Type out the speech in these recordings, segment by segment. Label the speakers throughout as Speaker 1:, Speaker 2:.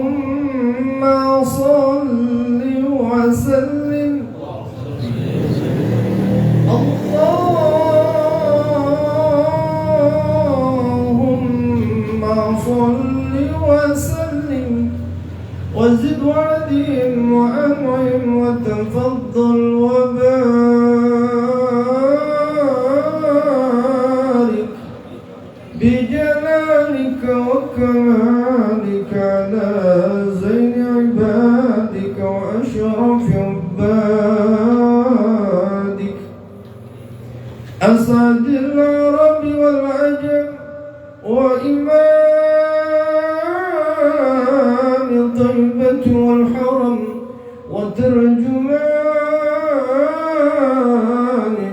Speaker 1: اللهم صل وسلم اللهم صل وسلم وزد وعدهم وأنعم وتفضل وبارك بجلالك وكمالك على زين عبادك وأشرف عبادك أسعد العرب والعجم وإمام طيبة والحرم وترجمان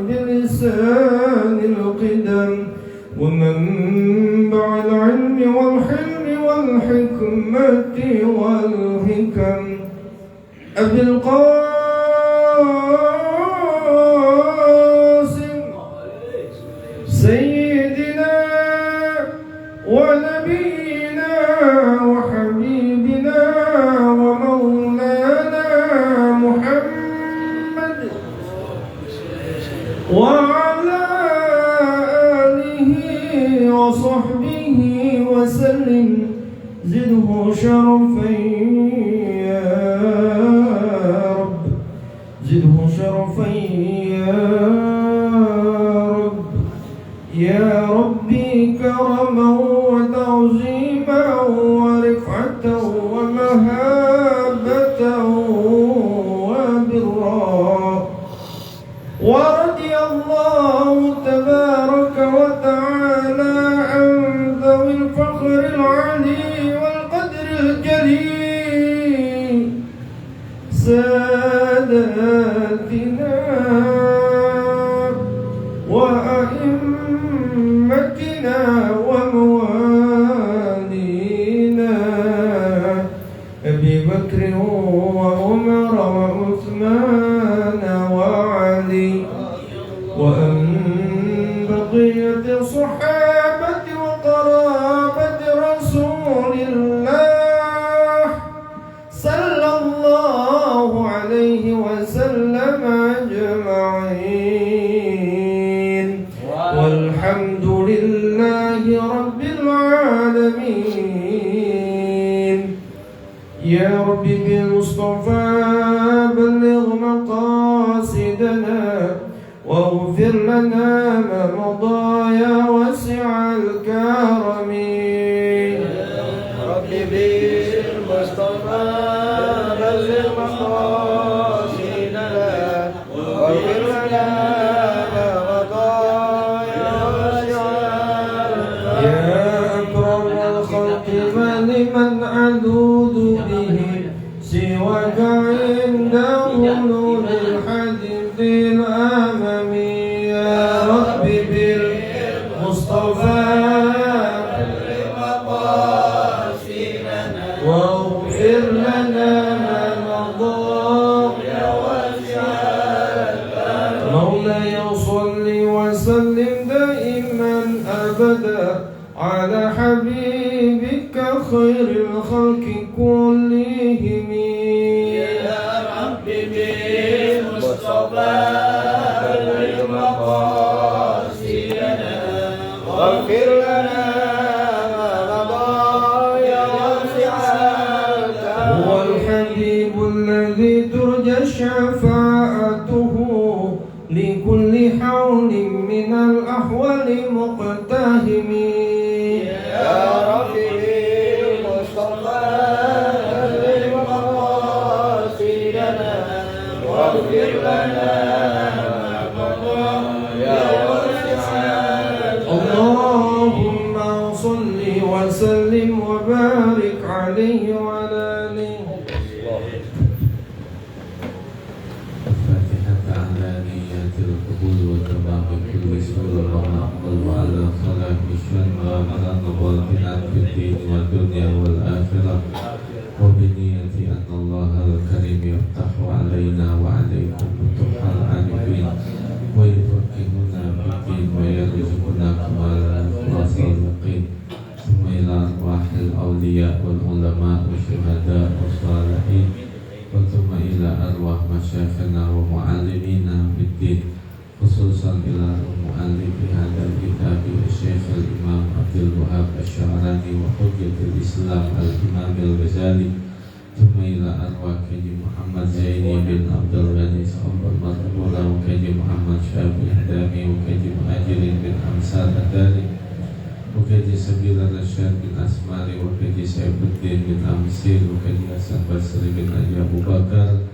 Speaker 1: بلسان القدم ومنبع العلم والحلم والحكمة والحكم أبي القاسم سيدنا ونبينا وحبيبنا ومولانا محمد وعلى آله وصحبه وسلم زده شرفا يا رب زده شرفا يا ربي كرما وتعظيما ورفعة ومهابة وبرا ورضي الله تبارك وتعالى عن ذوي الفخر العلي والقدر الجليل ساداتنا وأئمتنا وموالينا أبي بكر وعمر وعثمان وعلي وأن بقية صحابة وقرابة رسول الله صلى الله عليه وسلم أجمعين والحمد لله رب العالمين يا رب بالمصطفى بلغ مقاصدنا واغفر لنا ما مضى يا واسع الكرم
Speaker 2: يا رب بالمصطفى بلغ مقاصدنا واغفر لنا ما مضى يا واسع الكرم
Speaker 1: يا أكرم الخلق من ألوذ به سواك عند ولود الحديث الأمم يا رب بالمصطفى
Speaker 2: بلغ مقاصدنا
Speaker 1: واغفر لنا ما مضى
Speaker 2: يا واسع الكرم
Speaker 1: مولاي صل وسلم دائما أبدا على حبيبك خير الخلق كلهم
Speaker 2: يا رب بالمصطفى بلغ مقاصدنا واغفر لنا ما مضى يا واسع الكرم
Speaker 1: هو الحبيب الذي ترجى شفاعته لكل حول من الأحوال مقتهم
Speaker 2: يا رب بالمصطفى بلغ مقاصدنا واغفر لنا ما مضى يا واسع الكرم
Speaker 1: اللهم صل وسلم وبارك عليه وعلى آله
Speaker 3: الفاتحة على نيات القبول وتمام كل سورة ونقبل وعلى صلاح الشن وأمرا وباطنا في الدين والدنيا والآخرة وبنية أن الله الكريم يفتح علينا وعليكم فتوح العارفين ويفقهنا في الدين ويرزقنا khususan ila mu'allif hadal kitab Syekh al-Imam Abdul Wahab Asy-Sya'rani wa Hujjatul Islam al-Imam al-Ghazali thumma ila arwah Haji Muhammad Zaini bin Abdul Ghani Sahabat Marhumullah wa Haji Muhammad Syafi'i Hadami wa Haji Muhajirin bin Amsal Adali wa Haji Sabila Rasyad bin Asmari wa Haji Saifuddin bin Amsir wa Haji Hasan Basri bin Haji Abu Bakar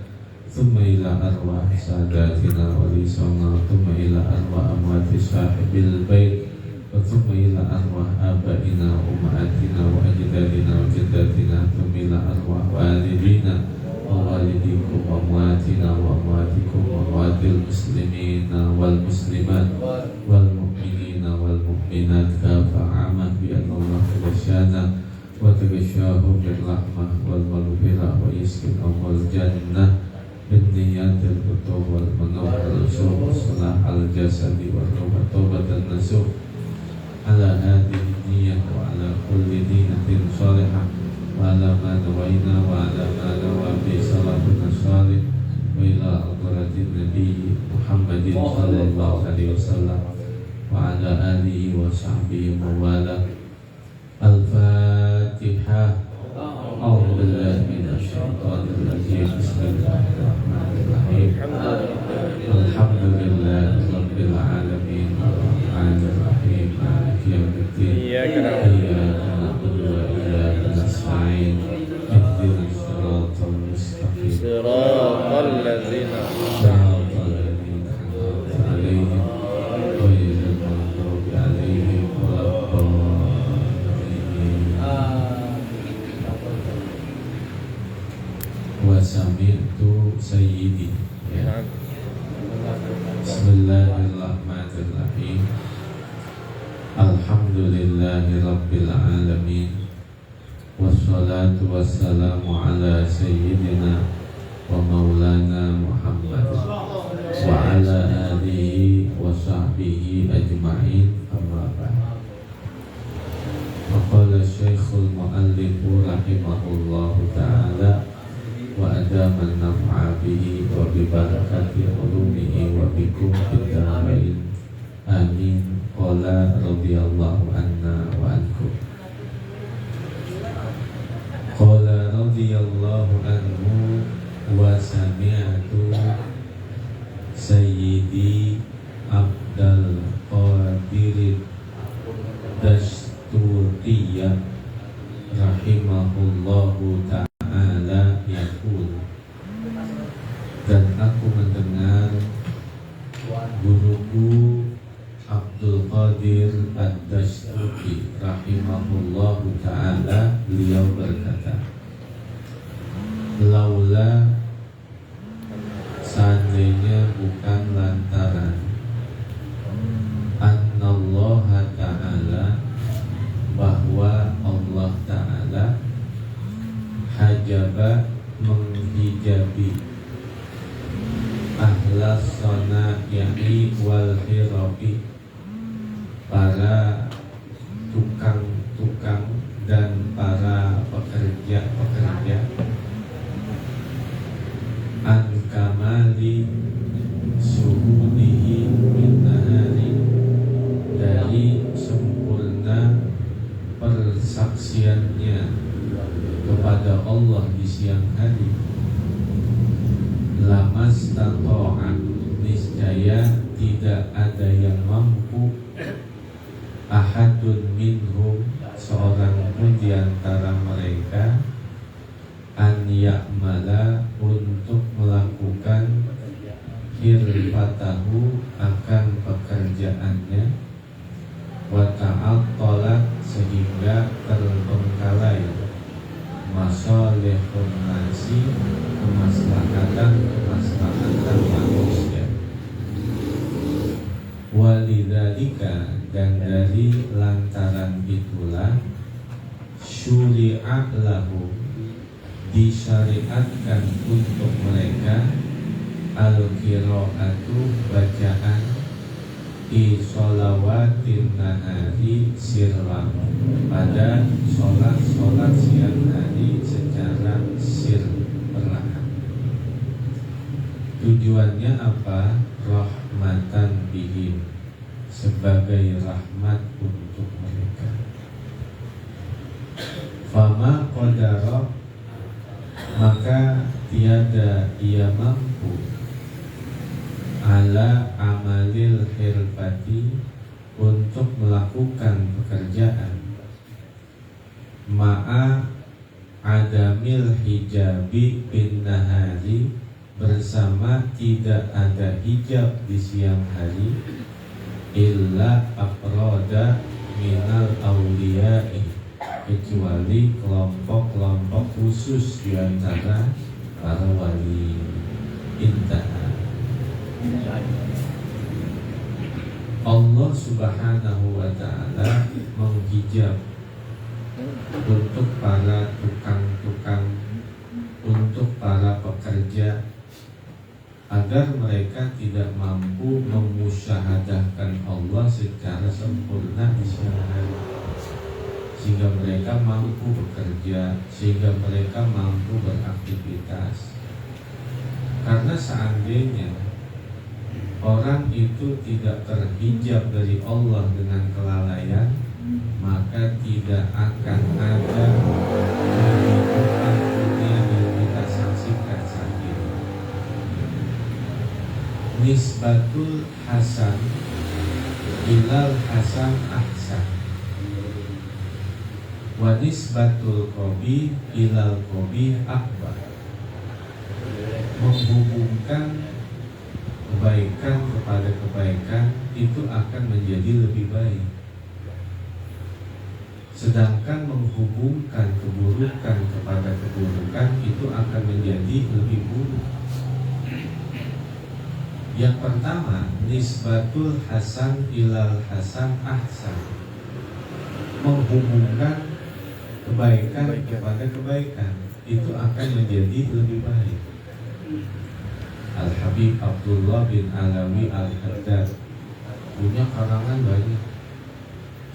Speaker 3: thumma ila arwah sadatina wali sona thumma ila arwah amwati sahibil bait wa thumma ila arwah abaina wa ummahatina wa ajdadina wa jaddatina thumma ila arwah walidina wa walidikum wa amwatina wa amwatikum wa amwatil muslimina wal muslimat wal mu'minina wal mu'minat kafa'amah bi Allah tasyana wa tagasyahu bil rahmah wal maghfirah wa yaskin wal jannah بالنيات الفتوح والمنوع والرسول والصلاح على الجسد والروح توبة النسوح على هذه النية وعلى كل دينة صالحة وعلى ما نوينا وعلى ما نوى في صلاتنا الصالح وإلى حضرة النبي محمد صلى الله عليه وسلم وعلى آله وصحبه وموالاه. الفاتحة. أعوذ بالله من الشيطان الرجيم. بسم الله الرحمن الرحيم. الحمد لله رب العالمين الرحمن الرحيم مالك يوم الدين إياك نعبد وإياك نستعين اهدنا الصراط المستقيم صراط الذين أنعمت عليهم غير المغضوب عليهم ولا الضالين. Wasami'tu sayyidi ya. Bismillahirrahmanirrahim. Alhamdulillahi rabbil alamin. Wassalatu wassalamu ala sayyidina wa maulana Muhammad wa ala alihi wa sahbihi ajma'in. Amma ba'd. Maqala Syekhul Mu'allif rahimahullahu ta'ala wa adaman naf'a bihi wa bi barakati ulumihi wa bikum bid-darain amin. Qala radhiyallahu anna wa ankum. Qala radhiyallahu anhu wa sami'tu sayyidi Abdul Qadir Dasturiya rahimahullahu ta'ala yaqul, dan aku mendengar guruku Abdul Qadir Ad-Dasturi rahimahullahu ta'ala, beliau berkata, laula, seandainya bukan lantaran annallaha ta'ala, bahwa Allah ta'ala hajaba, menghijabi ahlas sana'i wal hirabi, para tukang-tukang dan para pekerja-pekerja, an kamali suhudihi min nahari, dari sempurna persaksiannya kepada Allah di siang hari. Lamas tato'an, niscaya tidak ada yang mampu, ahadun minhum, seorang pun di antara mereka, an ya'mala, untuk melakukan hirfatahu, akan pekerjaannya, wa ta'attalat, sehingga terbengkalai, masalihun nasi, kemaslahatan manusia. Walidzalika, dan dari lantaran itulah, syuri'a lahu, disyariatkan untuk mereka, al-qira'atu, bacaan, sholawatin nahari sirran, pada sholat siang hari secara sir, perlahan. Tujuannya apa? rahmatan bihim, sebagai rahmat untuk mereka. Fama qadara, maka tiada ia mampu ala amalil hirfati, untuk melakukan pekerjaan, ma'a adamil hijabi bin nahari, bersama tidak ada hijab di siang hari, illa afroda minal awliyai, kecuali kelompok-kelompok khusus di antara para wali. Intaha. Allah Subhanahu wa ta'ala menghijab untuk para tukang-tukang, untuk para pekerja, agar mereka tidak mampu memusyahadahkan Allah secara sempurna di siang hari, sehingga mereka mampu bekerja, sehingga mereka mampu beraktivitas. Karena seandainya orang itu tidak terhijab dari Allah dengan kelalaian, maka tidak akan ada kehidupan dunia yang kita saksikan saat ini. Nisbatul Hasan ilal Hasan ahsan, wa nisbatul Qabih ilal Qabih akbar. Menghubungkan kebaikan kepada kebaikan itu akan menjadi lebih baik, sedangkan menghubungkan keburukan kepada keburukan itu akan menjadi lebih buruk. Yang pertama, nisbatul hasan ilal hasan ahsan, menghubungkan kebaikan kepada kebaikan itu akan menjadi lebih baik. Al-Habib Abdullah bin Alawi Al-Haddad punya karangan banyak,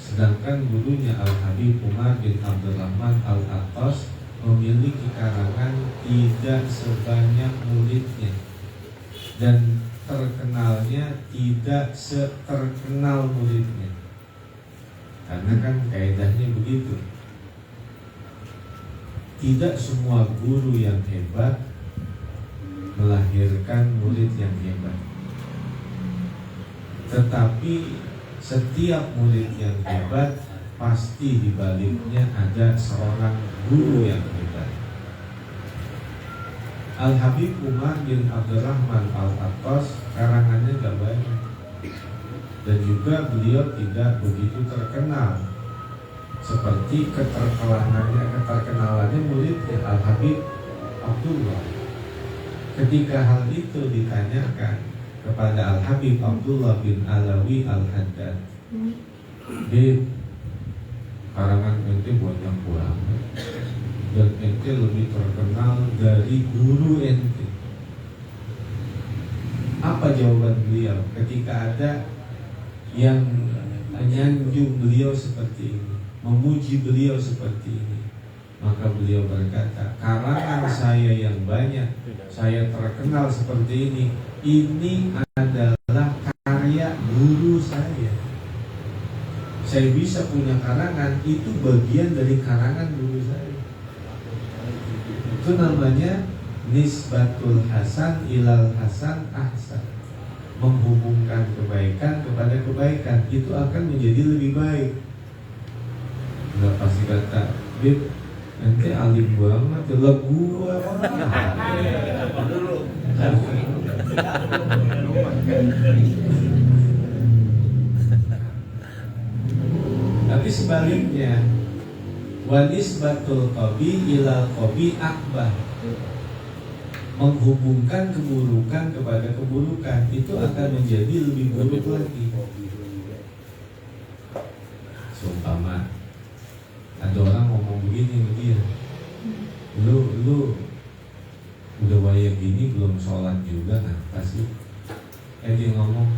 Speaker 3: sedangkan gurunya Al-Habib Umar bin Abdurrahman Al-Attas memiliki karangan tidak sebanyak muridnya, dan terkenalnya tidak seterkenal muridnya. Karena kan kaidahnya begitu, tidak semua guru yang hebat melahirkan murid yang hebat, tetapi setiap murid yang hebat pasti di baliknya ada seorang guru yang hebat. Al-Habib Umar bin Abdurrahman Al-Attas karangannya gak banyak, dan juga beliau tidak begitu terkenal seperti keterkenalannya muridnya Al-Habib Abdullah. Ketika hal itu ditanyakan kepada Al-Habib Abdullah bin Alawi Al-Haddad, karangan ente banyak banget, dan ente lebih terkenal dari guru ente. Apa jawaban beliau ketika ada yang menyanjung beliau seperti ini, memuji beliau seperti ini? Maka beliau berkata, karangan saya yang banyak, saya terkenal seperti ini adalah karya guru saya. Saya bisa punya karangan, itu bagian dari karangan guru saya. Itu namanya nisbatul hasan ilal hasan ahsan, menghubungkan kebaikan kepada kebaikan, itu akan menjadi lebih baik. Enggak pasti kata, Bib, ente alim banget, jelas gua. Tapi sebaliknya, wanisbatul qabi ilal qabi akbar, menghubungkan keburukan kepada keburukan itu akan menjadi lebih buruk lagi. Seumpama ada orang ngomong begini ke dia, lu udah waya gini belum sholat juga, nah pasti dia ngomong,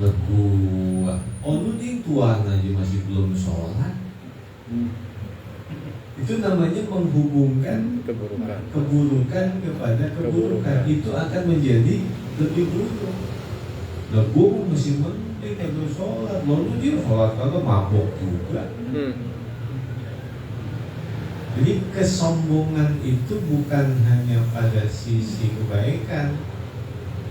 Speaker 3: legua, oh lu nih tuan aja masih belum sholat. Itu namanya menghubungkan keburukan kepada keburukan, itu akan menjadi lebih buruk. Lah gue masih penting itu sholat, lalu dia sholat kalau mabok juga. Jadi kesombongan itu bukan hanya pada sisi kebaikan,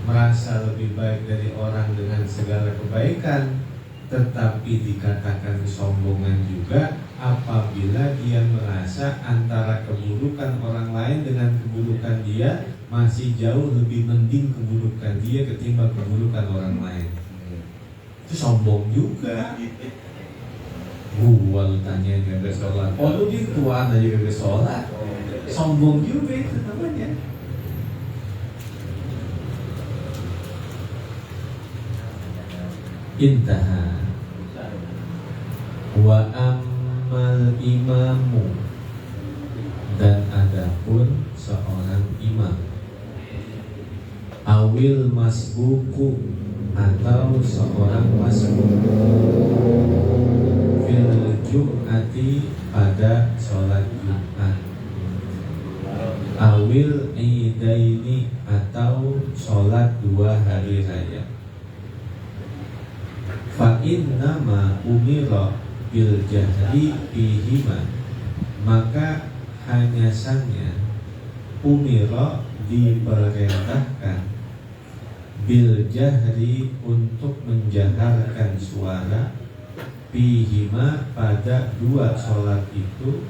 Speaker 3: merasa lebih baik dari orang dengan segala kebaikan, tetapi dikatakan kesombongan juga apabila dia merasa antara keburukan orang lain dengan keburukan dia masih jauh lebih mending keburukan dia ketimbang keburukan orang lain. Itu sombong juga. Gua lu tanya dia gak sholat, oh lu di tuan aja gak sholat, sombong juga itu namanya. Intaha wa amal imamu, dan adapun seorang imam, awil masbuku, atau seorang masbuk, fil jum'ati, pada sholat Jumat, awil idaini, atau sholat 2 hari raya. Fa innama umira bil jahri fihima, maka hanya saja umira diperintahkan bil jahri untuk menjaharkan suara fihima pada 2 sholat itu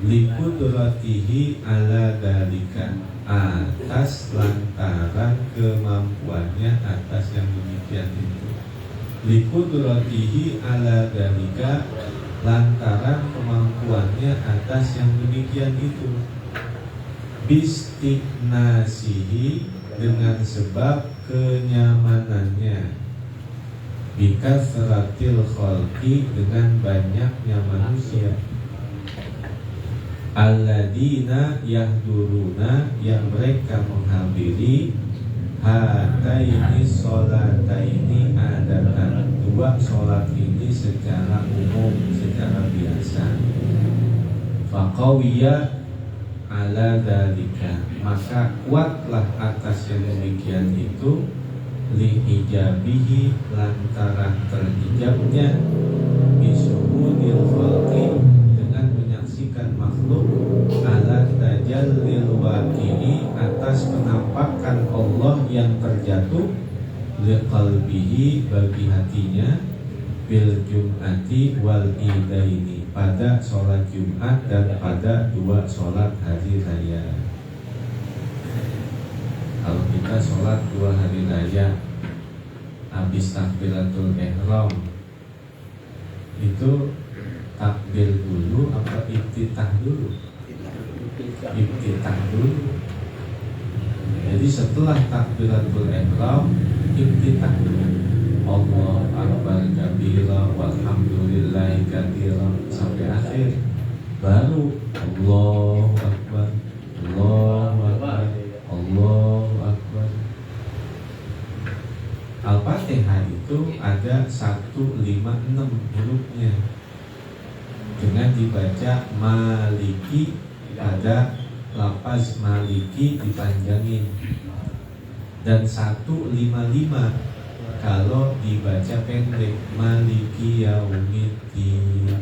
Speaker 3: likudratihi ala dalika, atas lantaran kemampuannya atas yang demikian itu. Likudratihi ala dalika, lantaran kemampuannya atas yang demikian itu. Bistiknasihi, dengan sebab kenyamanannya. Bikasratil khalqi, dengan banyaknya manusia. Alladina yahduruna, yang mereka menghadiri hataini sholataini adatan, 2 sholat ini secara umum, secara biasa. Faqawiyya ala dalika, maka kuatlah atas yang demikian itu, lihijabihi, lantaran terhijabnya, bisuhudil khalqi, dengan menyaksikan makhluk, ala tajallil waqi'i, atas penampakan Allah yang terjatuh, liqalbihi, bagi hatinya, bil jum'ati wal idaini, pada sholat Jumat dan pada 2 sholat hari raya. Kalau kita sholat 2 hari raya, habis takbiratul ihram, itu takbir dulu apa iftitah dulu? Iftitah dulu. Jadi setelah takbiratul ihram, iftitah dulu. Allah akbar kabira walhamdulillahi katsira, sampai akhir, baru Allahu akbar, Allahu akbar, Allahu akbar. Al-Fatihah itu ada 156 hurufnya, dengan dibaca maliki, ada lafaz maliki dipanjangin, dan 155 kalau dibaca pendek, maliki yaumiddin.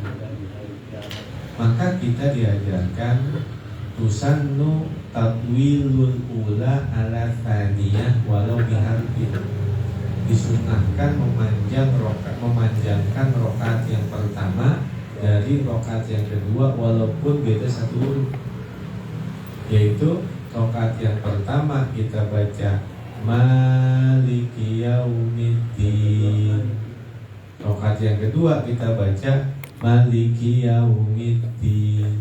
Speaker 3: Maka kita diajarkan tusannu tatwilul ula ala thaniyah walau biharfin, disunahkan memanjangkan rokaat yang pertama dari rokaat yang kedua walaupun beda 1 huruf. Yaitu rokaat yang pertama kita baca maliki yaumiddin, rokaat yang kedua kita baca maliki yaumiddin.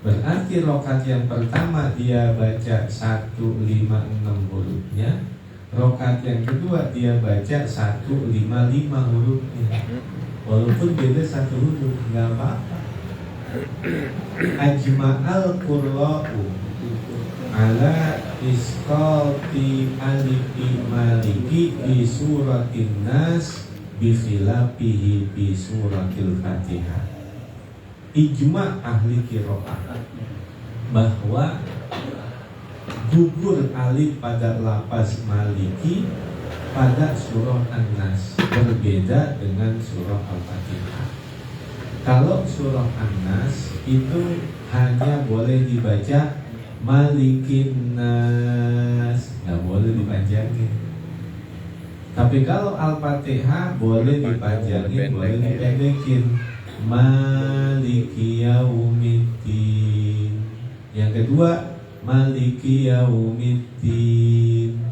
Speaker 3: Berarti rokaat yang pertama dia baca 156 hurufnya, rokaat yang kedua dia baca 155 hurufnya, walaupun beda 1 huruf, nggak apa-apa. Ajma'al qurra'u ala isqati alifi maliki bi suratin nas bi khilafihi bi suratil fatihah. Ijma' ahli qiraah bahwa gugur alif pada lafaz maliki pada surah An-Nas, berbeda dengan surah Al-Fatihah. Kalau surah An-Nas itu hanya boleh dibaca Malikin Nas, nggak boleh dipanjangin. Tapi kalau Al-Fatihah boleh dipanjangin, boleh dipendekin. Maliki Yaumiddin. Yang kedua Maliki Yaumiddin.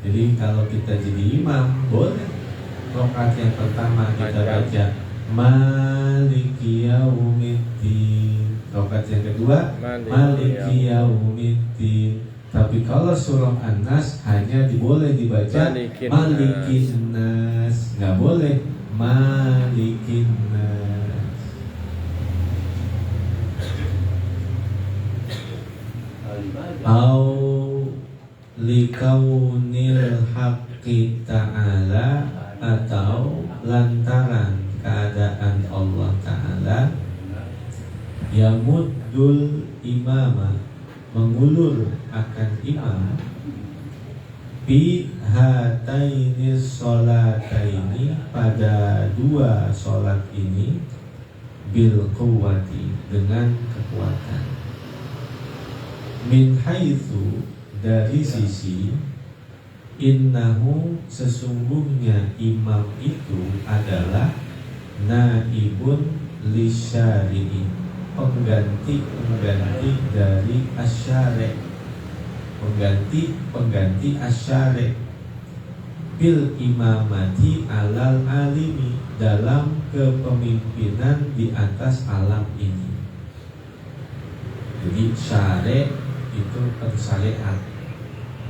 Speaker 3: Jadi kalau kita jadi imam boleh rakaat yang pertama kita baca Maliki Yaumiddin, rakaat yang kedua Maliki Yaumiddin. Tapi kalau surah An-Nas hanya boleh dibaca Malikin Nas, nggak boleh Malikin Nas. Au likaunil haqqi ta'ala, atau lantaran keadaan Allah Ta'ala yamuddul imama, mengulur akan imam, bi hataini sholataini, pada dua sholat ini, bil quwwati, dengan kekuatan, min haitsu, dari sisi, innahu, sesungguhnya imam itu adalah naibun lisyari'i, pengganti dari asyari', pengganti asyari', bil imamati alal alimi, dalam kepemimpinan di atas alam ini. Jadi syari' itu pensyariat,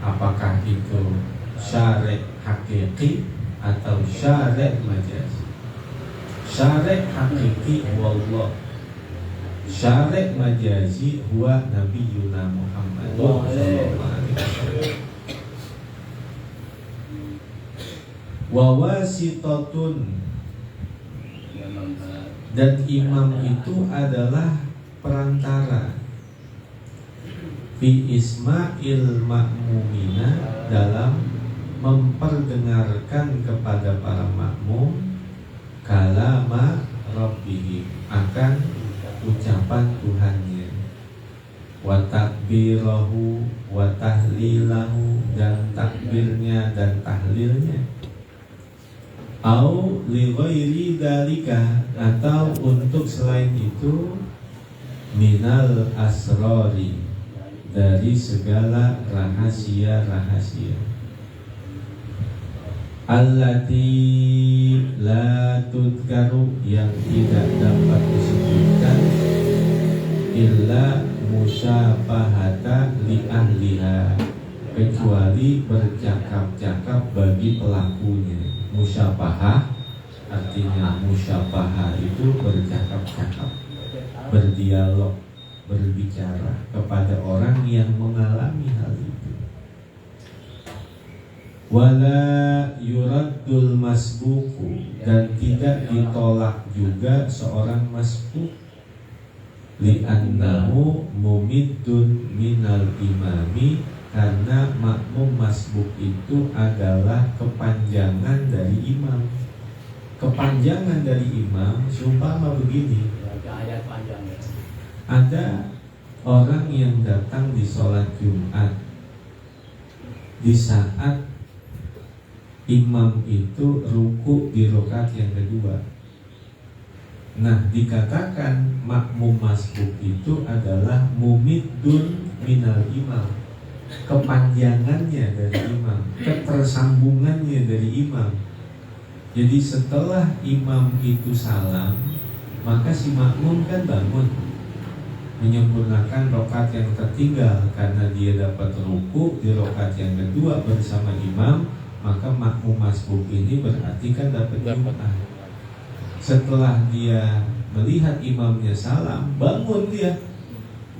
Speaker 3: apakah itu syari' hakiki atau syari' majazi. Syari' hakiki wallah, syari' majazi huwa nabiyuna Muhammad sallallahu alaihi wasallam. Wa wasitatun, dan imam itu adalah perantara, fi isma'il ma'mumina, dalam memperdengarkan kepada para makmum kalama rabbihim, akan ucapan Tuhannya, wa takbirahu wa tahlilahu, dan takbirnya dan tahlilnya, au li ghairi dalika, atau untuk selain itu, minal asrori, dari segala rahasia-rahasia, allati la tudkaru, yang tidak dapat disebutkan, illa musyabahata li ahliha, kecuali bercakap-cakap bagi pelakunya. Musyabahah artinya, musyabahah itu bercakap-cakap, berdialog, berbicara kepada orang yang mengalami hal itu. Wala yuraddul masbuku, dan tidak ditolak juga seorang masbuk, li'annahu mumiddun minal imami, karena makmum masbuk itu adalah kepanjangan dari imam. Kepanjangan dari imam, seumpama begini, ada orang yang datang di sholat Jumat di saat imam itu ruku di rakaat yang kedua. Nah, dikatakan makmum masbuk itu adalah mumiddun minal imam, kepanjangannya dari imam, ketersambungannya dari imam. Jadi setelah imam itu salam, maka si makmum kan bangun menyempurnakan rakaat yang tertinggal, karena dia dapat ruku di rakaat yang kedua bersama imam, maka makmum masbuk ini berarti kan dapat Jumat. Setelah dia melihat imamnya salam, bangun dia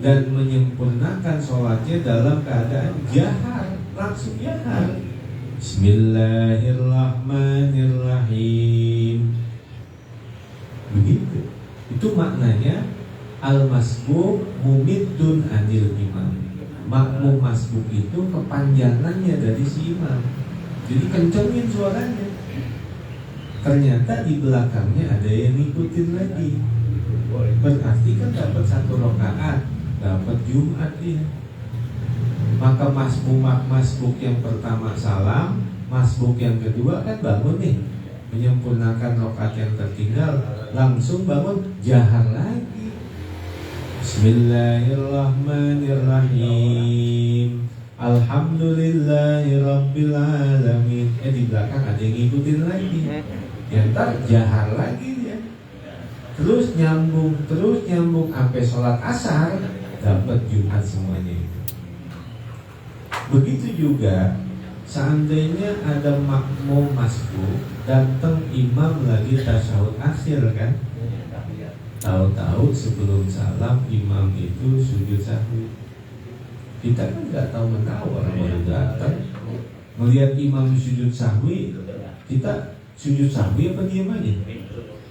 Speaker 3: dan menyempurnakan sholatnya dalam keadaan jahar, langsung jahar. Bismillahirrahmanirrahim. Begitu. Itu maknanya al-masbuk mumiddun anil imam. Makmum masbuk itu kepanjangannya dari si imam. Jadi kencengin suaranya. Ternyata di belakangnya ada yang ngikutin lagi. Berarti kan dapat 1 rakaat, dapat Jumat dia. Maka masbuk yang pertama salam, masbuk yang kedua kan bangun nih, menyempurnakan rakaat yang tertinggal, langsung bangun jahar lagi. Bismillahirrahmanirrahim. Alhamdulillahirabbil alamin. Di belakang ada yang ngikutin lagi. Ya ntar jahar lagi dia. Terus nyambung sampai sholat asar, dapat Jumat semuanya itu. Begitu juga seandainya ada makmum masbuk, datang imam lagi tasyahud akhir kan, tahu-tahu sebelum salam imam itu sujud sahwi. Kita kan nggak tahu menahu, orang baru datang melihat imam sujud sahwi, kita sujud sahwi apa diam aja?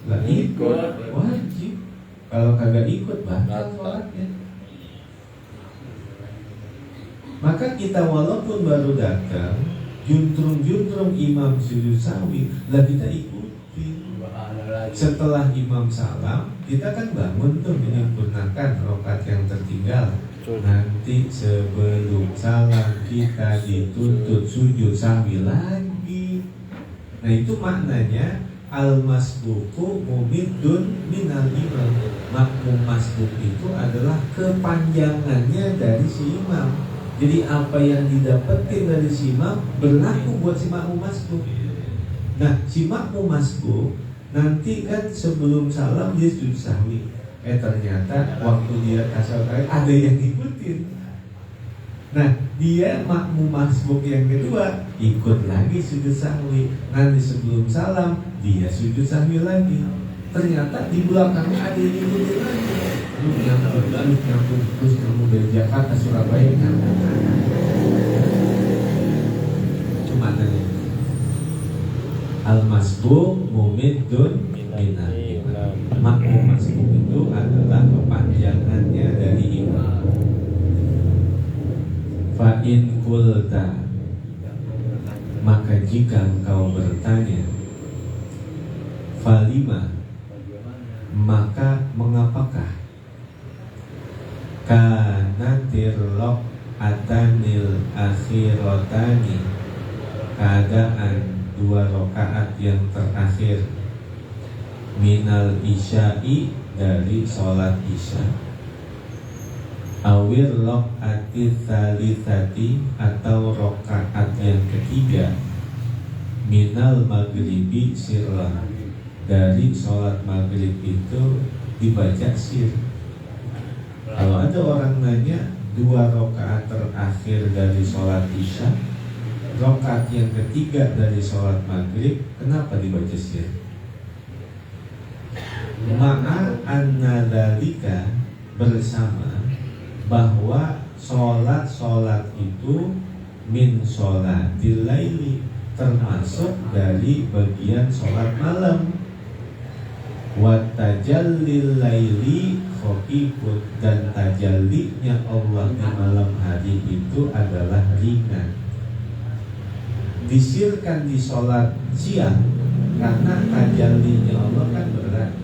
Speaker 3: Nggak ikut, wajib. Kalau kagak ikut batal sholatnya. Maka kita walaupun baru datang, juntrung imam sujud sahwi, lah kita ikuti. Setelah imam salam, kita kan bangun tuh menyempurnakan rakaat yang tertinggal. Nanti sebelum salam kita dituntut sujud sahwi lagi. Nah itu maknanya al-masbuku mumidun minal imam. Makmum masbuk itu adalah kepanjangannya dari si imam. Jadi apa yang didapetin dari si imam berlaku buat si makmum masbuk. Nah si makmum masbuk nanti kan sebelum salam dia sujud sahwi. Ternyata waktu dia tasyahud ada yang ngikutin. Nah dia makmum masbuk yang kedua ikut lagi sujud sahwi. Nanti sebelum salam dia sujud sahwi lagi. Ternyata di belakangnya ada yang ngikutin lagi. Nyambung dari Jakarta Surabaya nyambung. Cuma nanya. Al-masbuk mumidun minal imam. Makmum masbuk itu adalah kepanjangannya dari imam. Fa in qulta, maka jika engkau bertanya, falima, maka mengapakah kanatir atanil akhirotani, keadaan 2 rakaat yang terakhir, minal isya'i, dari sholat isya, awir rakaati tsalitsati, atau rakaat yang ketiga, minal maghribi sirran, dari sholat maghrib itu dibaca sir. Kalau ada orang nanya 2 rakaat terakhir dari sholat isya, rakaat yang ketiga dari sholat maghrib, kenapa dibaca sir? Ma'a anna dzalika, bersama bahwa sholat itu min sholatil laili, termasuk dari bagian sholat malam. Wa tajallil laili khafifun, dan tajallinya Allah di malam hari itu adalah ringan. Disirkan di sholat siang karena tajallinya Allah kan berat.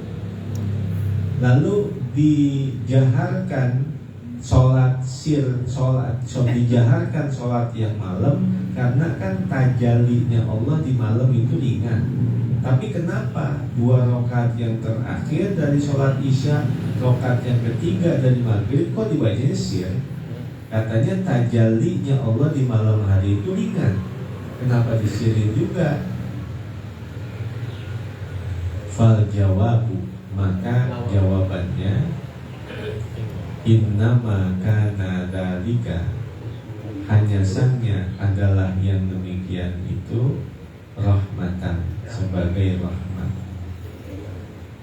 Speaker 3: Lalu dijaharkan dijaharkan sholat yang malam karena kan tajallinya Allah di malam itu ringan. Tapi kenapa 2 rakaat yang terakhir dari sholat isya, rakaat yang ketiga dari maghrib kok dibacanya sir? Katanya tajallinya Allah di malam hari itu ringan. Kenapa disirin juga? Fal jawabu, maka jawabannya innama kana dzalika, hanya sangnya adalah yang demikian itu rahmatan, sebagai rahmat,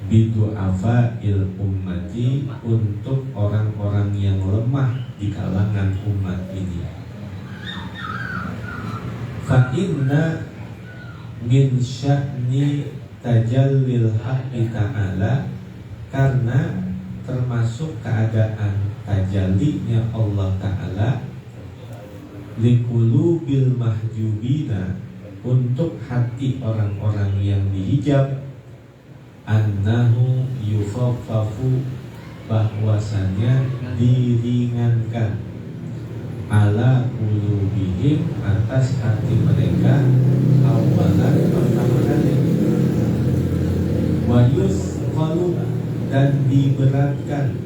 Speaker 3: bidu'afa'il ummati, untuk orang-orang yang lemah di kalangan umat ini. Fa inna min sya'ni tajallil haqqi ta'ala, karena termasuk keadaan tajallinya Allah Ta'ala, liqulubil mahjubina, untuk hati orang-orang yang dihijab, annahu yukhaffafu, bahwasanya diringankan, ala qulubihim, atas hati mereka, awalan pertama kali, wa yusqalu, dan diberatkan,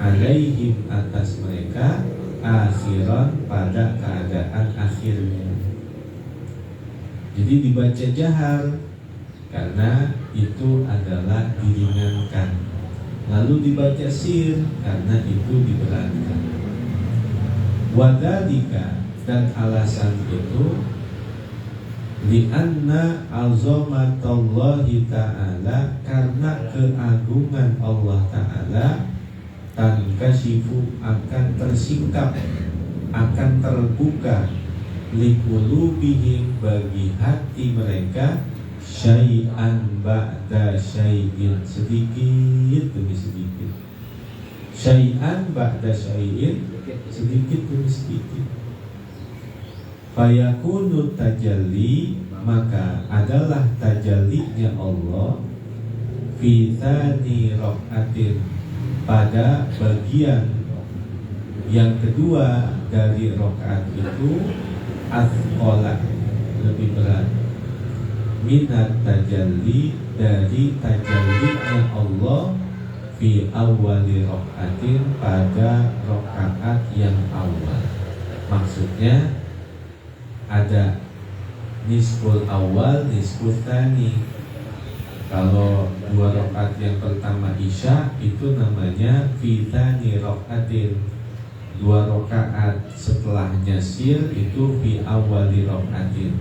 Speaker 3: alaihim, atas mereka, akhiran, pada keadaan akhirnya. Jadi dibaca jahar karena itu adalah diringankan, lalu dibaca sir karena itu diberatkan. Wadalika, dan alasan itu, lianna azamatallahi ta'ala, karena keagungan Allah ta'ala, tankashifu, akan tersingkap, akan terbuka, liqulubihim, bagi hati mereka, syai'an ba'da syai'in, sedikit demi sedikit, syai'an ba'da syai'in, sedikit demi sedikit. Fayakunu tajalli, maka adalah tajallinya Allah, fi tsani rak'atin, pada bagian yang kedua dari rakaat itu, athqala, lebih berat, minat tajalli, dari tajallinya Allah, fi awwali rak'atin, pada rakaat yang awal. Maksudnya ada nisful awal, nisful tsani. Kalau 2 rakaat yang pertama Isya itu namanya fi tsani rak'atin, 2 rakaat setelahnya sir itu fi awwali rak'atin.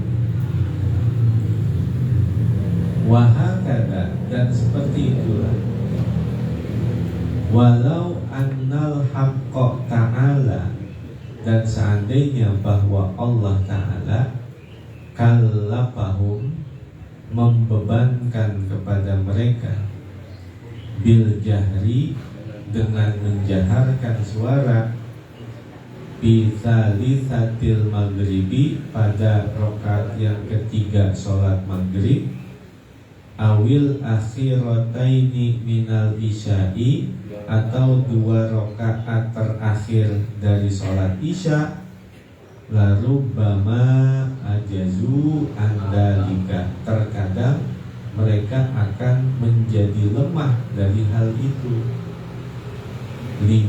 Speaker 3: Wahakada, dan seperti itulah, walau annal haqqa ta'ala, dan seandainya bahwa Allah ta'ala kallafahum, membebankan kepada mereka, bil jahri, dengan menjaharkan suara, bi tsalitsatil maghribi, pada rakaat yang ketiga sholat maghrib, awil akhirataini minal isya'i, atau 2 rakaat terakhir dari sholat isya, lalu bama ajazu andalika, terkadang mereka akan menjadi lemah dari hal itu. 5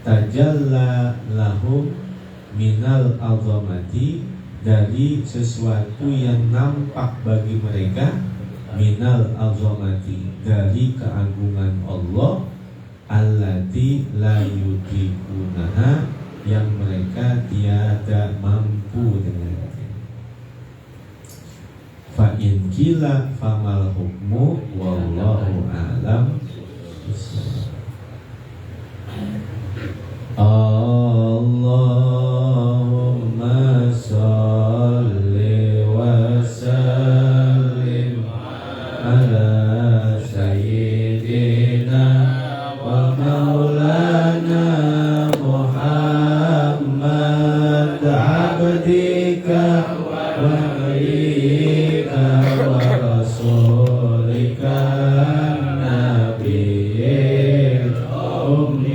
Speaker 3: tajalla lahum minal azamati, dari sesuatu yang nampak bagi mereka, minal azamati, dari keagungan Allah, allati la yudrikunaha, yang mereka tiada mampu dengannya. Fa in qila famal hukmu wallahu a'lam. Allahumma sholli wa sallim ala sayyidina wa maulana Muhammad, abdika wa nabiyyika wa rasulika, nabiyil ummi.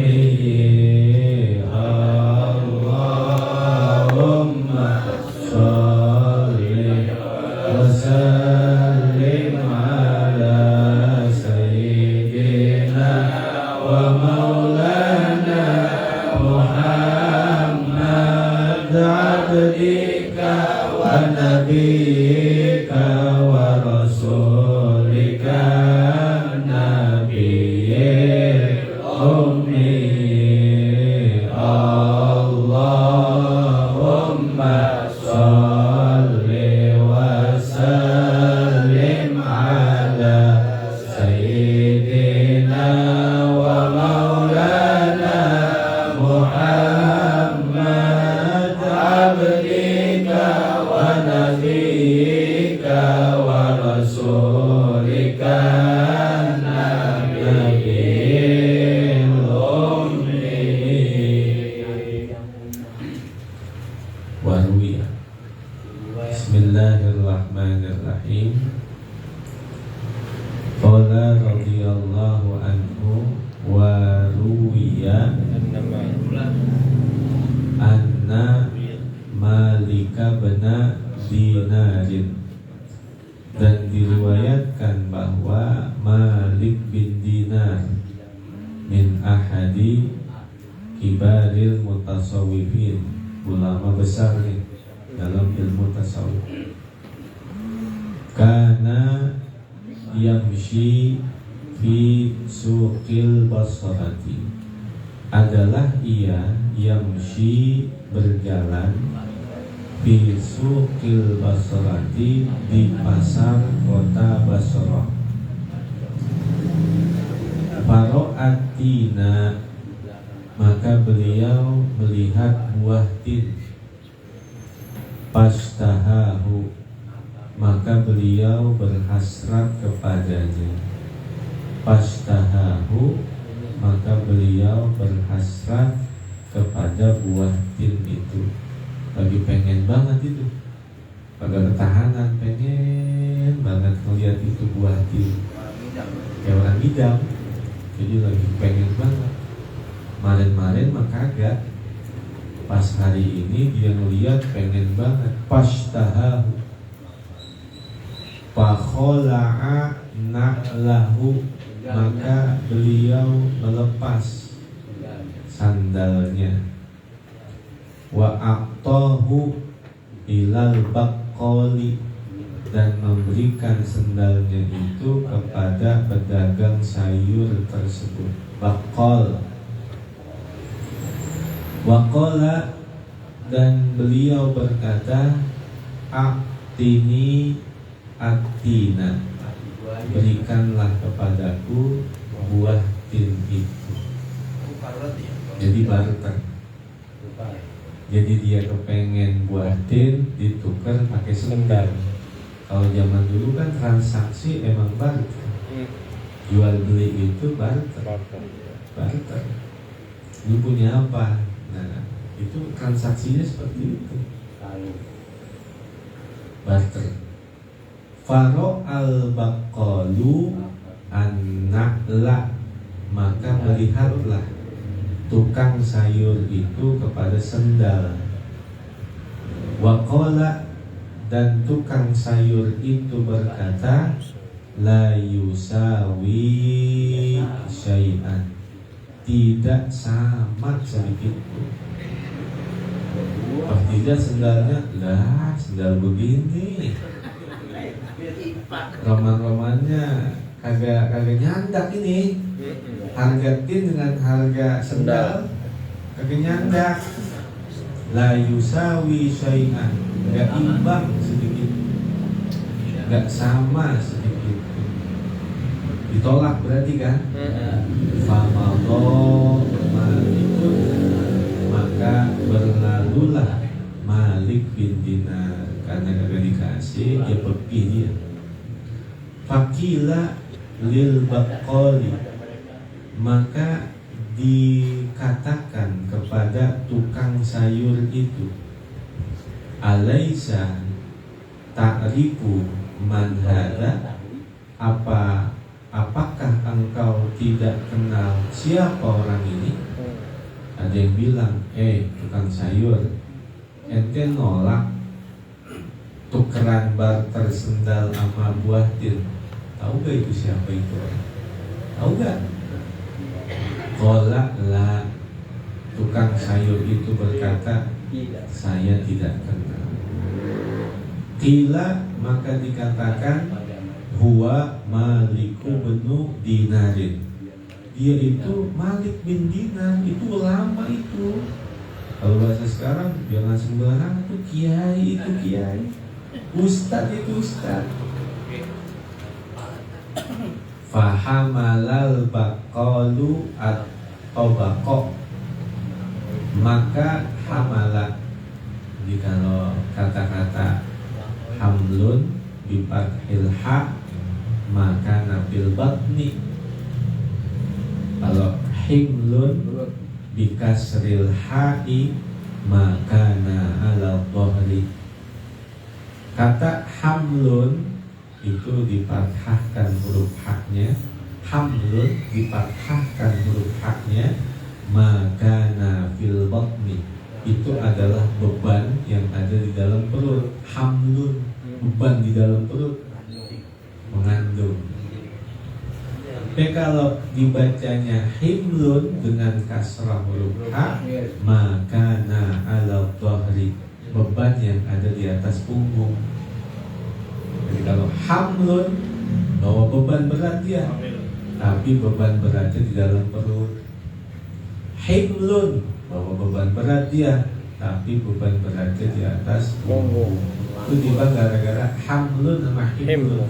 Speaker 3: qala radhiyallahu anhu wa ruwiya anna Malika bena Dinarin, dan diriwayatkan bahwa Malik bin Dinar min ahadi kibaril mutasawwifin, ulama besar nih dalam ilmu tasawuf. Kana yamshi fi suqil basrati, adalah ia yamshi berjalan fi suqil basrati, di pasar kota Basrah. Faro'atina, maka beliau melihat buah tin. Pastahahu, maka beliau berhasrat kepadanya. Pastahahu, maka beliau berhasrat kepada buah tin itu. Lagi pengen banget itu, pada ketahanan, pengen banget ngeliat itu buah tin, kayak orang ngidam. Jadi lagi pengen banget. Kemarin-kemarin mah kagak, pas hari ini dia ngeliat pengen banget. Pastahahu fakhola'a na'lahu, maka beliau melepas sandalnya. Wa aqtahu ilal baqqali, dan memberikan sandalnya itu kepada pedagang sayur tersebut. Baqqal. Waqala, dan beliau berkata, a'tini atina, berikanlah kepadaku buah tin itu. Jadi barter. Jadi dia kepengen buah tin ditukar pakai sendal. Kalau zaman dulu kan transaksi emang barter. Jual beli itu barter. Barter. Lu punya apa? Nah, itu transaksinya seperti itu. Barter. Faro al-baqalu an-na'la, maka melihatlah tukang sayur itu kepada sendal. Waqala, dan tukang sayur itu berkata, la yusawi syai'an, tidak sama sedikit pun. Oh, tidak, sendalnya lah, sendal begini, roman-romannya kagak nyandak ini. Harga tin dengan harga sendal kagak nyandak. La yusawi syai'an, gak imbang sedikit, gak sama sedikit. Ditolak berarti kan? Famadho Malikun, maka berlalulah Malik bin Dinar, karena kagak dikasih dia pergi dia. Fakila lil baqali, maka dikatakan kepada tukang sayur itu, alaisa ta'rifu man hadha, apakah engkau tidak kenal siapa orang ini? Ada yang bilang, tukang sayur, ente nolak tukeran barter sendal sama buah tin. Tahu gak itu siapa itu? Tahu gak? Qala la, tukang sayur itu berkata, saya tidak kenal. Qila, maka dikatakan, huwa Maliku benu Dinarin, dia itu Malik bin Dinar, itu ulama itu. Kalau bahasa sekarang jangan sembarangan, itu kiai, itu kiai. Ustad itu ustad. Fahamalal baqalu at-tabaqo, maka hamalat, jadi kalau kata-kata hamlun bi fathil ha, maka nabil batni. Kalau himlun bi kasril ha'i, maka na ala dhahri. Kata hamlun itu dipathahkan huruf haknya, hamlun dipathahkan huruf haknya, maka fil batni itu adalah beban yang ada di dalam perut. Hamlun, beban di dalam perut, mengandung. Tapi kalau dibacanya himlun dengan kasrah huruf ha, maka ala dhahri, beban yang ada di atas punggung. Jadi kalau hamlun, bawa beban berat dia, tapi beban beratnya di dalam perut. Himlun, bawa beban berat dia, tapi beban beratnya di atas punggung. Itu tiba gara-gara hamlun sama himlun.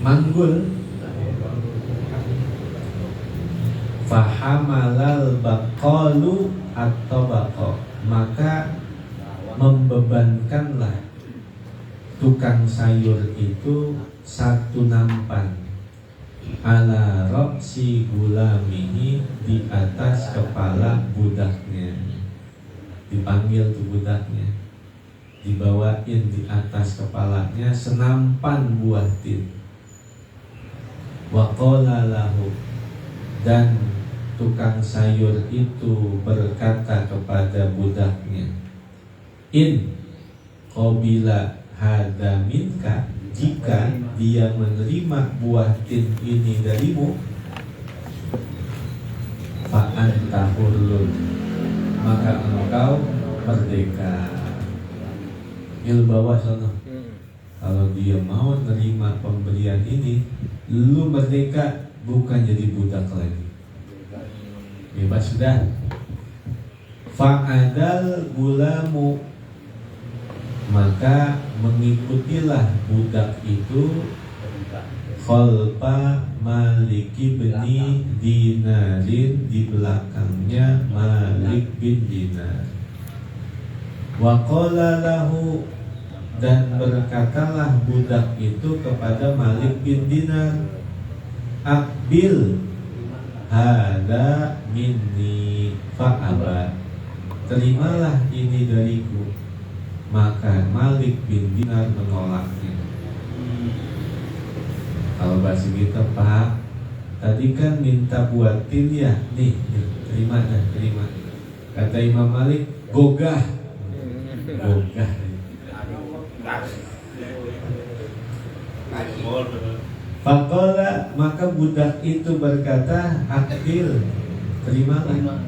Speaker 3: Manggul. Fahamalal baqalu atau baqo, maka membebankanlah tukang sayur itu satu nampan ala roksi gulamihi, di atas kepala budaknya. Dipanggil tuh budaknya, dibawain di atas kepalanya senampan buah tin. Wa qala lahu, dan tukang sayur itu berkata kepada budaknya, in qabila hadza minka, jika dia menerima buah tin ini darimu, fa anta hurlun, maka engkau merdeka. Il bawa sana. Kalau dia mau menerima pemberian ini, lu merdeka, bukan jadi budak lagi, bebas sudah. Fa'adal gulamu, maka mengikutilah budak itu khalfa Maliki bin Dinarin, di belakangnya Malik bin Dinar. Wa qala lahu, dan berkatalah budak itu kepada Malik bin Dinar, akbil hada minni fa'aba, terimalah ini dariku. Maka Malik bin Dinar menolaknya. Kalau bahasa kita, Pak, tadi kan minta buatin ya, nih terima dah, terima. Kata Imam Malik, gogah, gogah. Faqala, maka budak itu berkata, akbil, terimalah.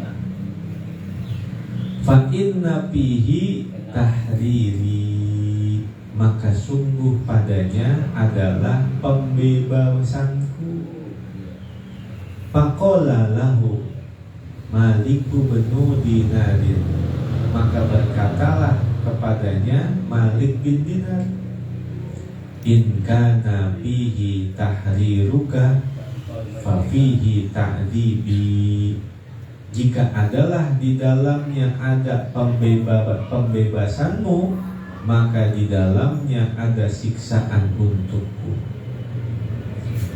Speaker 3: Fa inna fihi tahriri, maka sungguh padanya adalah pembebasanku. Faqala lahu Maliku benu Dinarin, maka berkatalah kepadanya Malik bin Dinar, in kana fihi tahriruka fa fihi ta'dibi, jika adalah di dalamnya ada pembebasanmu, maka di dalamnya ada siksaan untukku.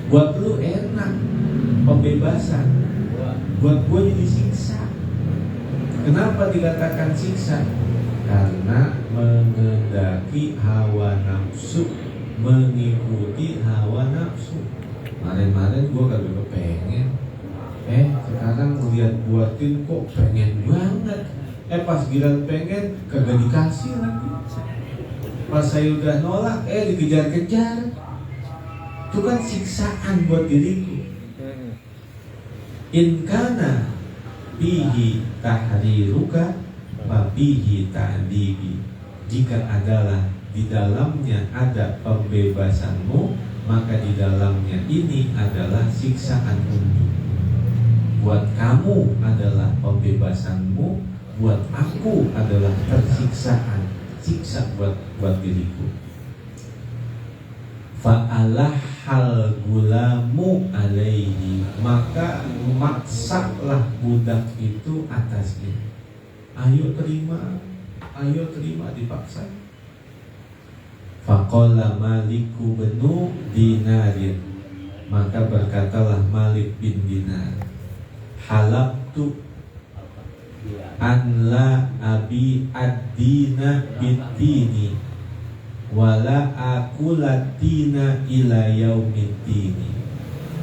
Speaker 3: Buat lu enak pembebasan, buat gue jadi siksa. Kenapa dikatakan siksa? Karena mengendaki hawa nafsu, mengikuti hawa nafsu. Kemarin-kemarin gue kagak kepengen, sekarang ngeliat buatin kok pengen banget. Pas giliran pengen kagak dikasih lagi. Pas saya udah nolak, dikejar-kejar. Itu kan siksaan buat diriku. In kana bihi tahriruka fa bihi ta'dibi, jika adalah di dalamnya ada pembebasanmu, maka di dalamnya ini adalah siksaan untukku. Buat kamu adalah pembebasanmu, buat aku adalah tersiksaan, siksa buat diriku. Fa'alah hal gulamu alaihi, maka memaksalah budak itu atasnya. Ayo terima, dipaksa. Faqala Maliku benu Dinarin, maka berkatalah Malik bin Dinar, halabtu an la abi ad-dina bid-dini, wala akulatina ila yaumiddini.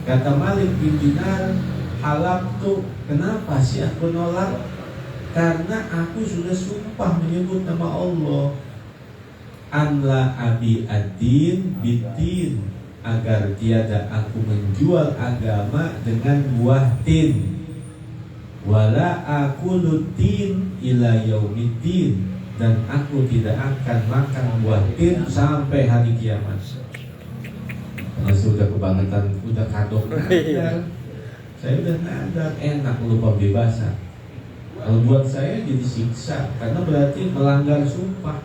Speaker 3: Kata Malik bin Dinar, halaktu, kenapa sih aku nolak? Karena aku sudah sumpah menyebut nama Allah, anla abi ad-din bid-din, agar tiada aku menjual agama dengan buah tin, wala akuluddin ila yaumiddin, dan aku tidak akan makan buah tin sampai hari kiamat. Masih udah kebangetan, udah kadok nadar. Saya udah nadar, enak lupa bebasan. Kalau buat saya jadi siksa, karena berarti melanggar sumpah.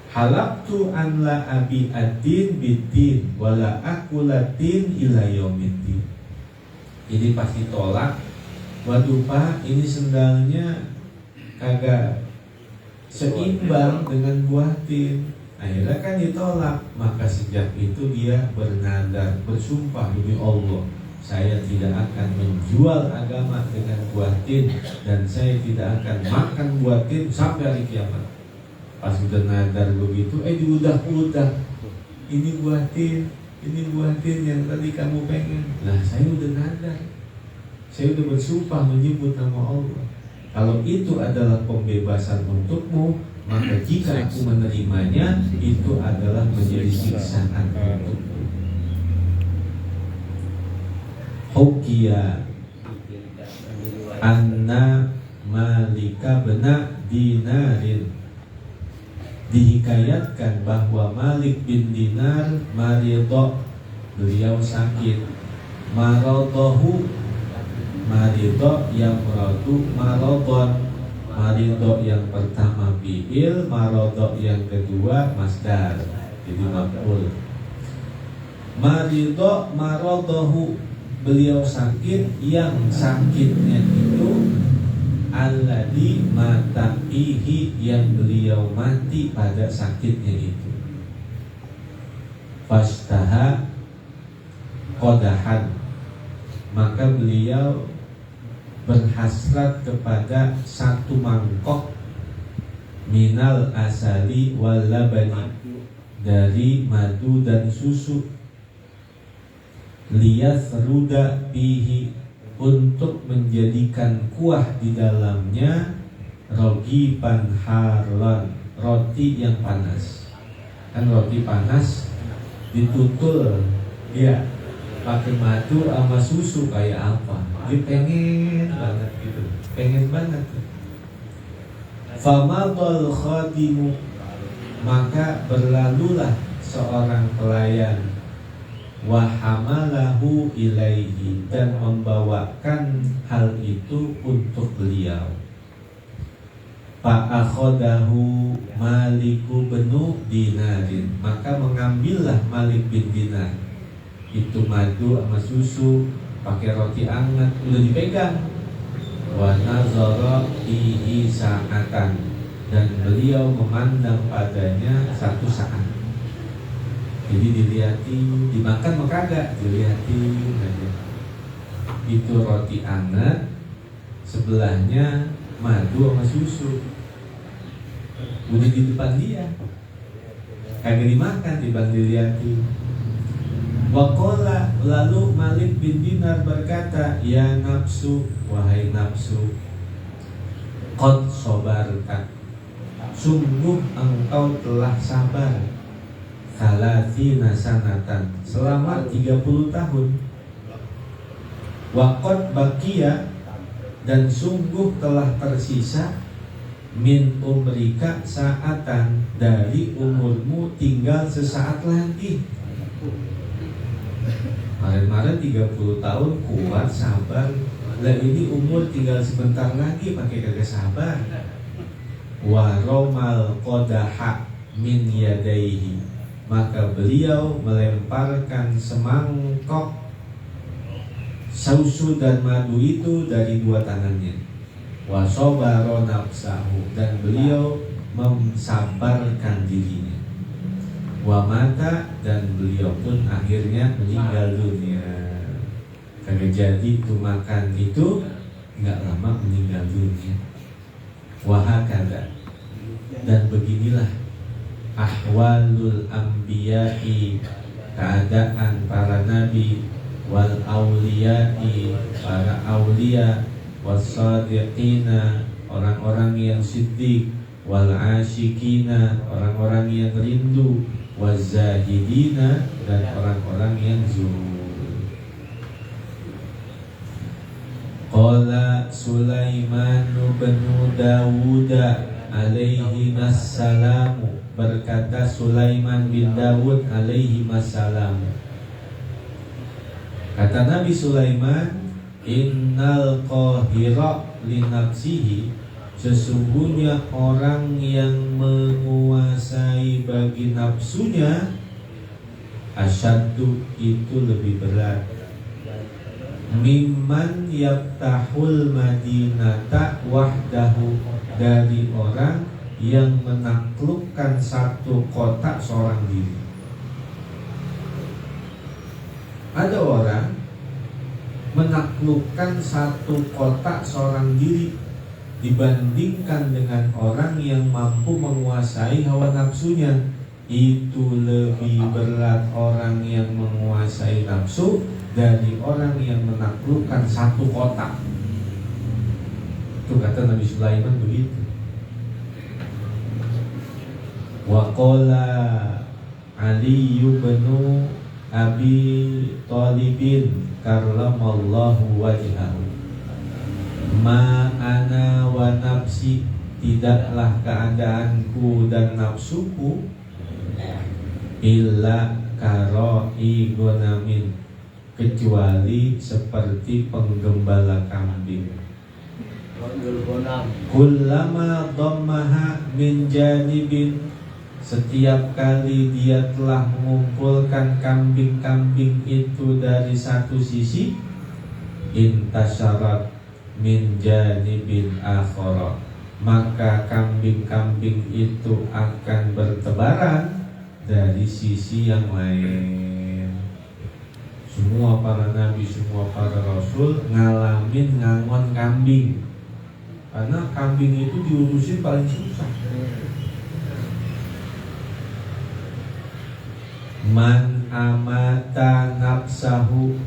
Speaker 3: Halaktu an la abi ad-din bid-din wala akulatin ila yaumiddin. Ini pasti tolak. Waduh Pak, ini sendalnya kagak seimbang dengan buah tin. Akhirnya kan ditolak. Maka sejak itu dia bernadar, bersumpah demi Allah, saya tidak akan menjual agama dengan buah tin, dan saya tidak akan makan buah tin sampai hari kiamat. Pas udah nadar begitu, diudah-udah, ini buah tin yang tadi kamu pengen. Nah, saya udah nadar, saya udah bersumpah menyebut nama Allah. Kalau itu adalah pembebasan untukmu, maka jika aku menerimanya, itu adalah menjadi siksaan untukmu. Hukia anna Malika bena Dinarin, dihikayatkan bahwa Malik bin Dinar marido, beliau sakit. Marodohu, marido yang meradu, marodon, marido yang pertama fi'il, marodo yang kedua masdar, jadi maf'ul. Marido marodohu, beliau sakit, yang sakitnya itu alladhi mata fihi, yang beliau mati pada sakitnya itu. Fastaha qadahan, maka beliau berhasrat kepada satu mangkok minal asali wal labani, dari madu dan susu, liyasruda fihi, untuk menjadikan kuah di dalamnya, rogiban harlan, roti yang panas. Kan roti panas ditutul, dia pakai madu sama susu kayak apa? Dia pengen banget gitu, pengen banget. Famadul khadimu, maka berlalulah seorang pelayan, wahamalahu ilaihi, dan membawakan hal itu untuk beliau. Fa'akhodahu Maliku benu Dinarin, maka mengambillah Malik bin Dinar itu madu sama susu, pakai roti hangat, udah dipegang. Wa nazara fihi sa'atan, dan beliau memandang padanya satu saat. Jadi dilihatin, dimakan maka kagak, dilihatin aja. Itu roti hangat, sebelahnya madu sama susu, udah di depan dia, kagak dimakan, dibanding dilihatin. Waqala, lalu Malik bin Dinar berkata, ya nafsu, wahai nafsu, qad sabarta, sungguh engkau telah sabar, salatina sanatan, selama 30 tahun. Waqad baqiya, dan sungguh telah tersisa, min umrika saatan, dari umurmu tinggal sesaat lagi. Kemarin 30 tahun kuat sabar, lah ini umur tinggal sebentar lagi pakai kagak sabar. Wa romal qadaha min yadaihi, maka beliau melemparkan semangkok susu dan madu itu dari dua tangannya. Wa sabara nafsahu, dan beliau mensabarkan dirinya. Wa mata, dan beliau pun akhirnya meninggal dunia. Kagak jadi itu makan itu, nggak lama meninggal dunia. Wa hakadha, dan beginilah ahwalul anbiya'i, keadaan para nabi, wal auliyai, para aulia, wassadiqina, orang-orang yang siddiq, wal asyikina, orang-orang yang rindu, wazahidina, dan orang-orang yang zuhud. Qala Sulaiman bin Dawud alaihi wassalamu, berkata Sulaiman bin Dawud alaihi wassalam, kata Nabi Sulaiman, innal qahira li nafsihi, sesungguhnya orang yang menguasai bagi nafsunya, asyaddu, itu lebih berat, mimman yaftahul madinata wahdahu, dari orang yang menaklukkan satu kota seorang diri. Ada orang menaklukkan satu kota seorang diri dibandingkan dengan orang yang mampu menguasai hawa nafsunya. Itu lebih berat orang yang menguasai nafsu dari orang yang menaklukkan satu kota. Itu kata Nabi Sulaiman begitu. Wa qala Ali bin Abi Thalibin karramallahu wajhahu, ma ana wa nafsi, tidaklah keadaanku dan nafsuku, illa karoi gonamin, kecuali seperti penggembala kambing. Kullama dhammaha min janibin, setiap kali dia telah mengumpulkan kambing-kambing itu dari satu sisi, intasyarat min janibin akhara, maka kambing-kambing itu akan bertebaran dari sisi yang lain. Semua para nabi, semua para rasul ngalamin ngangon kambing, karena kambing itu diurusin paling susah. Man amata nafsahu,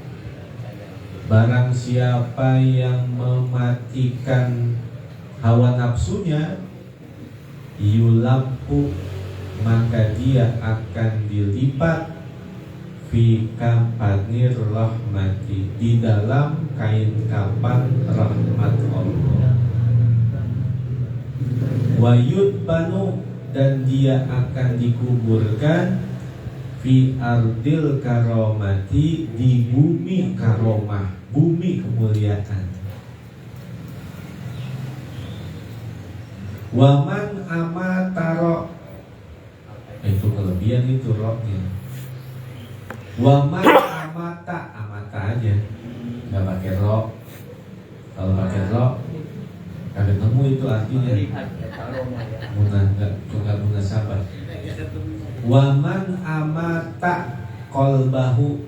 Speaker 3: barang siapa yang mematikan hawa nafsunya, yulampu, maka dia akan dilipat, fi kafanir rahmati, di dalam kain kapan rahmat Allah. Wa yudbanu, dan dia akan dikuburkan, fi ardil karomati, di bumi karomah, bumi kemuliaan. Waman amataro, itu kelebihan itu rohnya. Waman amata, amata aja, nggak pakai roh. Kalau pakai roh kagak nemu itu artinya. Munah nggak munasabah. Waman amata qalbahu,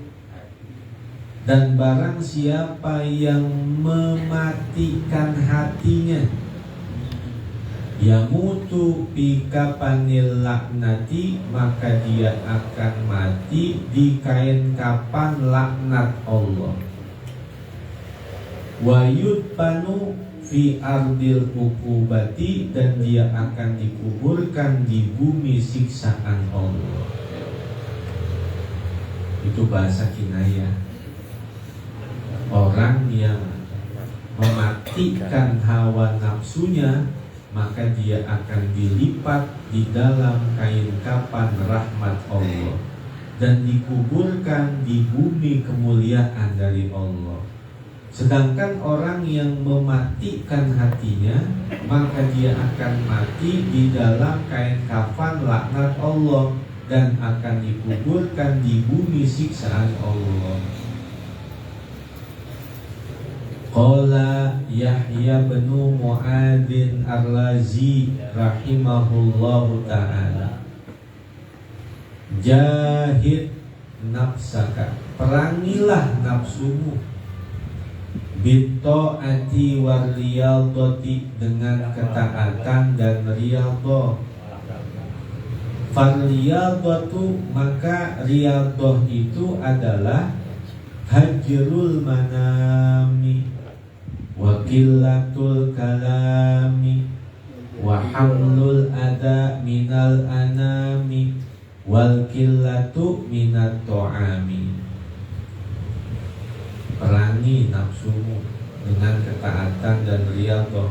Speaker 3: dan barang siapa yang mematikan hatinya, yamutu bika panil laknati, maka dia akan mati di kain kapan laknat Allah. Wa yudbanu fi ardil ukubati, dan dia akan dikuburkan di bumi siksaan Allah. Itu bahasa kinayah. Orang yang mematikan hawa nafsunya, maka dia akan dilipat di dalam kain kapan rahmat Allah dan dikuburkan di bumi kemuliaan dari Allah. Sedangkan orang yang mematikan hatinya, maka dia akan mati di dalam kain kafan laknat Allah dan akan dikuburkan di bumi siksaan Allah. Qala Yahya bin Mu'adzin Ar-Razi rahimahullahu ta'ala, jahid nafsaka, perangilah nafsumu, bitta'ati war riyadati, dengan ketaatan dan riyadhah, Fariyadatu, maka riyadah itu adalah hajrul manami wa qillatul kalami wa hamlul ada minal anami wal qillatu minat to'ami. Perangi nafsumu dengan ketaatan dan riyadhah.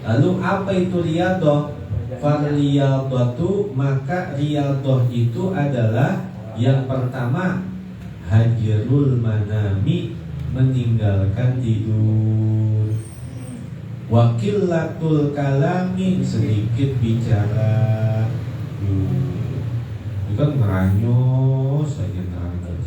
Speaker 3: Lalu apa itu riyadhah? Fariyadatu, maka riyadhah itu adalah yang pertama hajrul manami, meninggalkan tidur. Wa qillatul kalami, sedikit bicara. Bukan meranyos saja terangkan.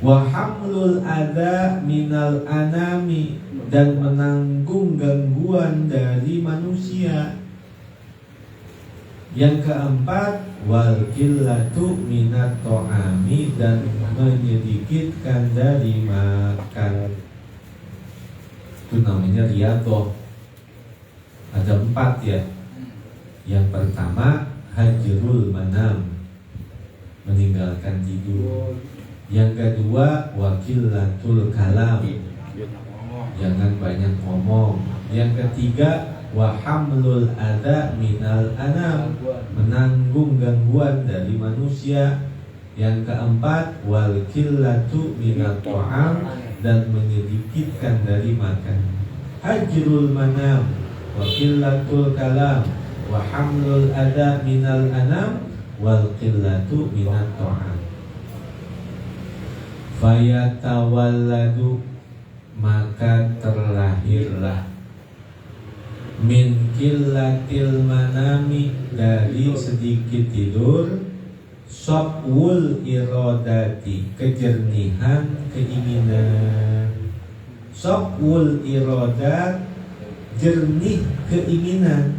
Speaker 3: Wa hamlul adza minal anami, dan menanggung gangguan dari manusia. Yang keempat, wal qillatu minat to'ami, dan menyedikitkan dari makan. Itu namanya riyadhah. Ada 4 ya. Yang pertama hajrul manam, meninggalkan tidur. Yang kedua waqillatul kalam, jangan banyak ngomong. Yang ketiga wa hamlul adza minal anam, menanggung gangguan dari manusia. Yang keempat wal qillatu minat ta'am, dan menyedikitkan dari makan. Hajrul manam wa qillatul kalam wa hamlul adza minal anam wal qillatu minat ta'am. Fayatawalladu, maka terlahirlah min qillatil manami, dari sedikit tidur, sofwul irodati, kejernihan keinginan. Sofwul irodat, jernih keinginan.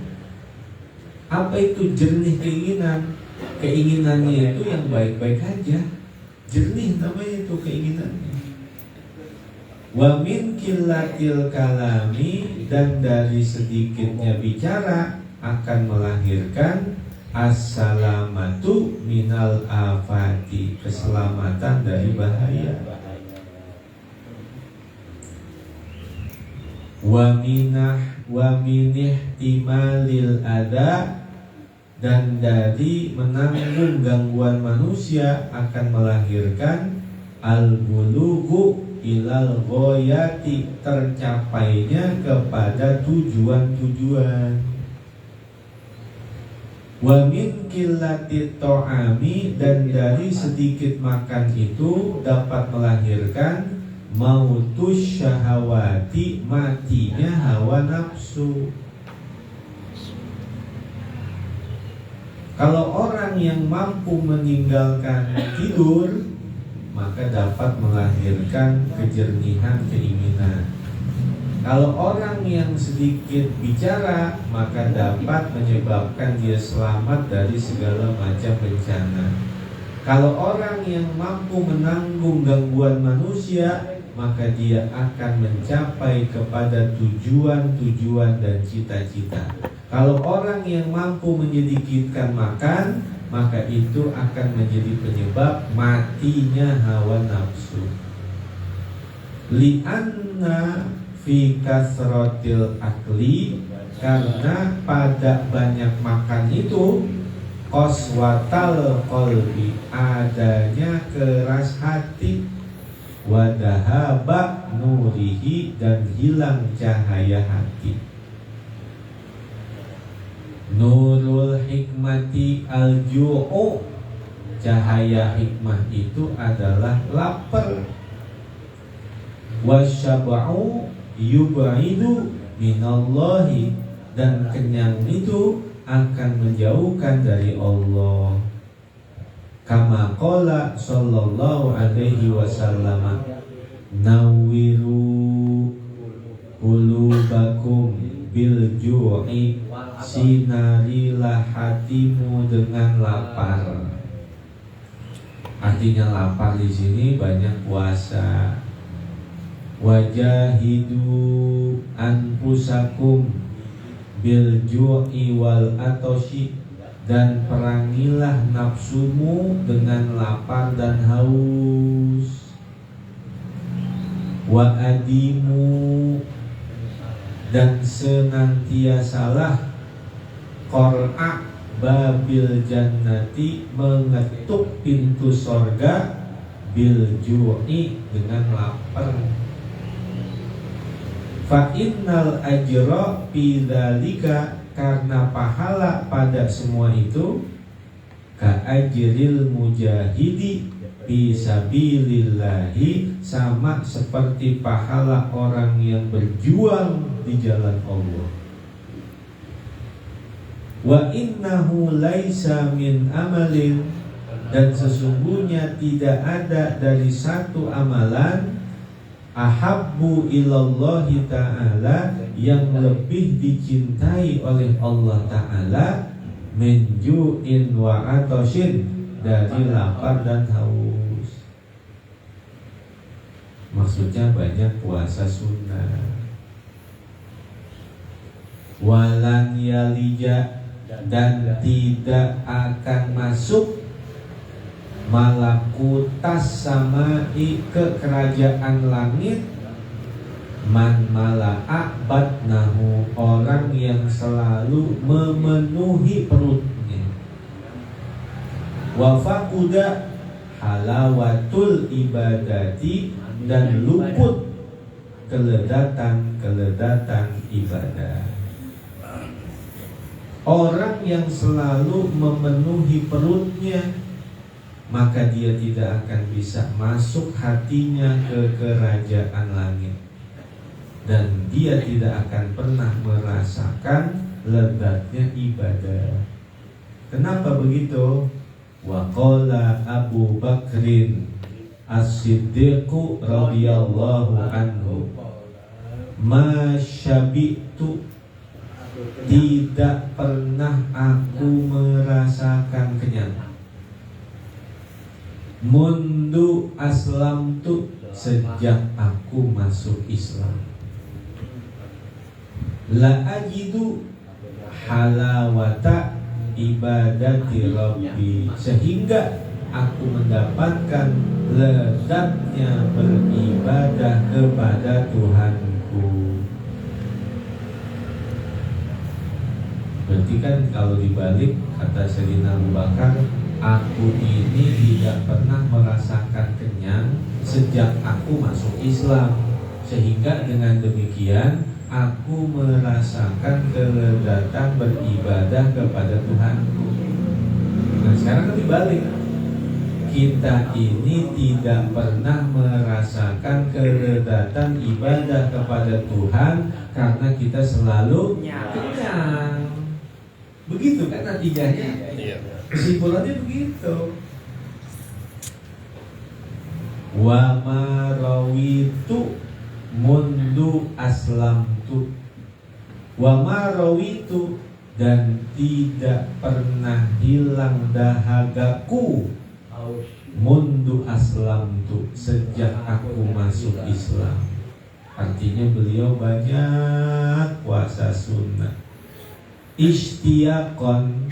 Speaker 3: Apa itu jernih keinginan? Keinginannya itu yang baik-baik aja, jernih namanya itu keinginannya. Wa min qillatil kalami, dan dari sedikitnya bicara akan melahirkan as-salamatu minal afati, keselamatan dari bahaya. Wa minih timalil ada, dan dari menanggung gangguan manusia akan melahirkan al-bulughu ilal ghoyati, tercapainya kepada tujuan-tujuan. Wa min qillati to'ami, dan dari sedikit makan itu dapat melahirkan mautus syahawati, matinya hawa nafsu. Kalau orang yang mampu meninggalkan tidur, maka dapat melahirkan kejernihan keinginan. Kalau orang yang sedikit bicara, maka dapat menyebabkan dia selamat dari segala macam bencana. Kalau orang yang mampu menanggung gangguan manusia, maka dia akan mencapai kepada tujuan-tujuan dan cita-cita. Kalau orang yang mampu menyedikitkan makan, maka itu akan menjadi penyebab matinya hawa nafsu. Li'anna fi kasratil akli, karena pada banyak makan itu qaswatal qalbi, adanya keras hati, wadahaba nurihi, dan hilang cahaya hati. Nurul hikmati al-ju'u, cahaya hikmah itu adalah lapar. Wasyaba'u yub'idu minallahi, dan kenyang itu akan menjauhkan dari Allah. Kama qala sallallahu alaihi wasallam, nawwiru qulubakum bil ju'i, sinarilah hatimu dengan lapar. Artinya lapar di sini banyak puasa. Wajahidu anfusakum bil ju'i wal atoshi, dan perangilah nafsumu dengan lapar dan haus. Wa adimu, dan senantiasalah qur'a babil jannati, mengetuk pintu sorga, bil ju'i, dengan lapar. Fa innal ajra fi dzalika, karena pahala pada semua itu, ka ajril mujahidi fi sabilillahi, sama seperti pahala orang yang berjuang di jalan Allah. Wa innahu laisa min amalin, dan sesungguhnya tidak ada dari satu amalan, ahabbu ilallahi ta'ala, yang lebih dicintai oleh Allah Ta'ala, min ju'in wa atoshin, dari lapar dan haus. Maksudnya banyak puasa sunnah. Walan yalija, dan tidak akan masuk malakutas samai, ke kerajaan langit, man mala'a batnahu, orang yang selalu memenuhi perutnya, wa faquda halawatul ibadati, dan luput keledatan ibadah. Orang yang selalu memenuhi perutnya, maka dia tidak akan bisa masuk hatinya ke kerajaan langit, dan dia tidak akan pernah merasakan lezatnya ibadah. Kenapa begitu? Wa qala Abu Bakrin As-Siddiq radhiyallahu anhu, ma syabi'tu, tidak pernah aku merasakan kenyang, mundu aslam tu, sejak aku masuk Islam, la ajidu halawata ibadati rabbi, sehingga aku mendapatkan lezatnya beribadah kepada Tuhanku. Berarti kan kalau dibalik, kata Sayyidina Abu Bakar, aku ini tidak pernah merasakan kenyang sejak aku masuk Islam, sehingga dengan demikian aku merasakan kelezatan beribadah kepada Tuhanku. Nah sekarang kan dibalik, kita ini tidak pernah merasakan kelezatan ibadah kepada Tuhan karena kita selalu kenyang. Begitu kan natijahnya? Kesimpulannya begitu. Wa ma rawitu mundu aslamtu, wa ma rawitu, dan tidak pernah hilang dahagaku, mundu aslamtu, sejak aku masuk Islam. Artinya beliau banyak puasa sunnah, ishtiyaqan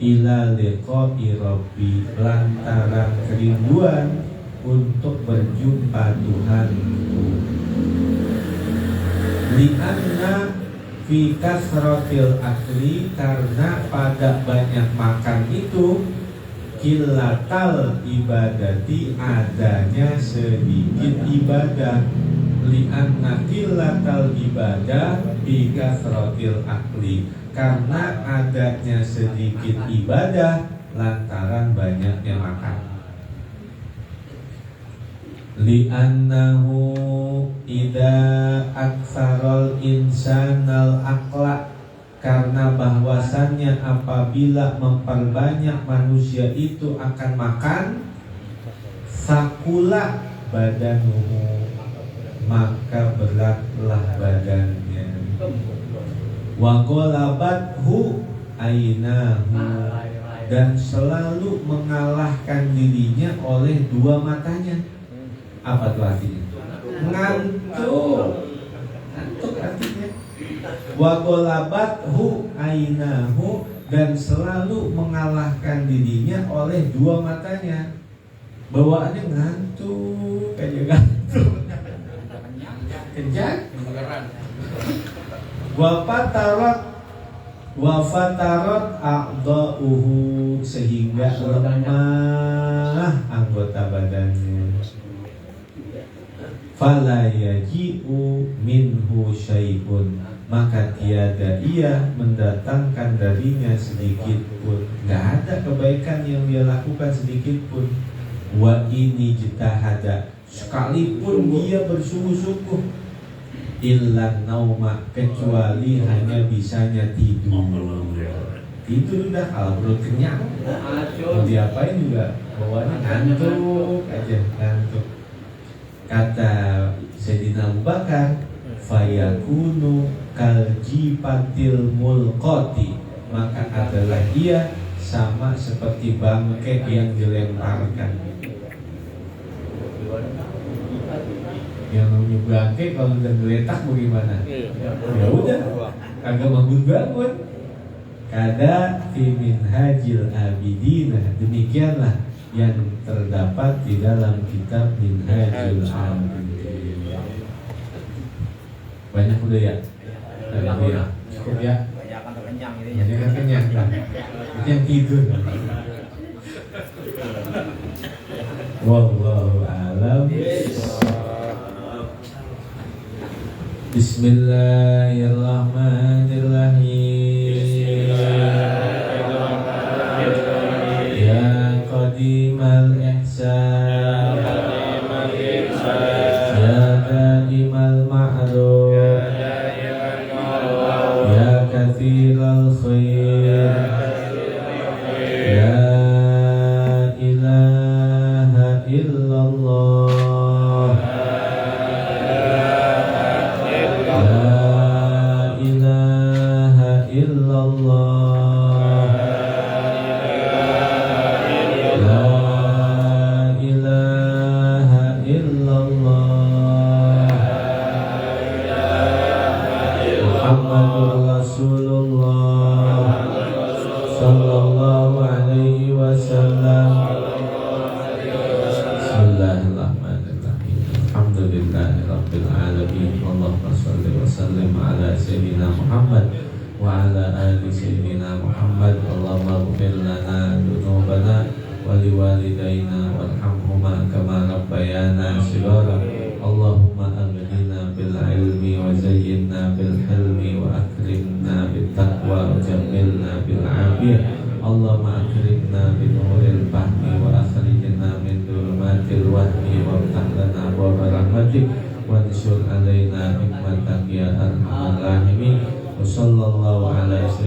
Speaker 3: ila liqa'i rabbi, lantaran kerinduan untuk berjumpa Tuhanku. Li'anna fi kasratil akli, karena pada banyak makan itu, kilatal ibadati, adanya sedikit ibadah. Li'anna kilatal ibadah fi kasratil akli, karena adanya sedikit ibadah lantaran banyaknya makan. Li'annahu idza aktsaral insanal aqla, karena bahwasannya apabila memperbanyak manusia itu akan makan, sakula badanuhu, maka beratlah badannya, wa ghalabathu ainahu, dan selalu mengalahkan dirinya oleh dua matanya. Apa tuh artinya? Ngantuk. Ngantuk artinya. Wa ghalabathu ainahu, dan selalu mengalahkan dirinya oleh dua matanya. Bawaannya ngantuk, kayak ngantuk. Kejar. Wafatarot a'dha'uhu, sehingga lemah anggota badannya. Fala yaji'u minhu syai'un, maka tiada ia mendatangkan darinya sedikit pun. Gak ada kebaikan yang dia lakukan sedikit pun. Wa ini jitahada, sekalipun dia bersungguh-sungguh, illa nauma, kecuali hanya bisanya tidur. Tidur udah, kalau perut kenyang mau diapain juga bawaannya ngantuk aja, ngantuk. Kata Sayyidina Abu Bakar, fayakunu kaljipatil mulqati, maka adalah dia sama seperti bangkai yang dilemparkan. Yang namanya bangkai kalau udah geletak bagaimana? Ya udah, kagak bangun-bangun. Kada fi minhajil abidina, demikianlah yang terdapat di dalam kitab Minhajul Abidin. Banyak udah ya? Ya. Cukup ya? Banyak kan kenyang kan? Itu yang tidur. Wallahu a'lam. Bismillahirrahmanirrahim. Ya qadimal ihsan, ya daimal ma'ruf, ya kathiral khair, la ilaha illallah, la ilaha illallah, la ilaha illallah, Muhammadur Rasulullah sallallahu alaihi wasallam. Bismillahirrahmanirrahim. Alhamdulillahirabbil alamin. Allahumma shalli wa sallim ala sayyidina Muhammad wa ala ali sayyidina Muhammad. Allahumma ighfir lana dzunubana wa liwalidayna warhamhuma kama rabbayana shighara. Allahumma aghnina bil ilmi wa zayyinna bil hilmi wa akrimna bit taqwa wa jammilna bil afiyah. Allahumma akrimna bi nuril fahmi wa akhrijna min dhulumatil wahmi wa ftah lana abwaaba rahmatik wa anshur alaina hikmatak ya arhamar rahimin. Wa sallallahu ala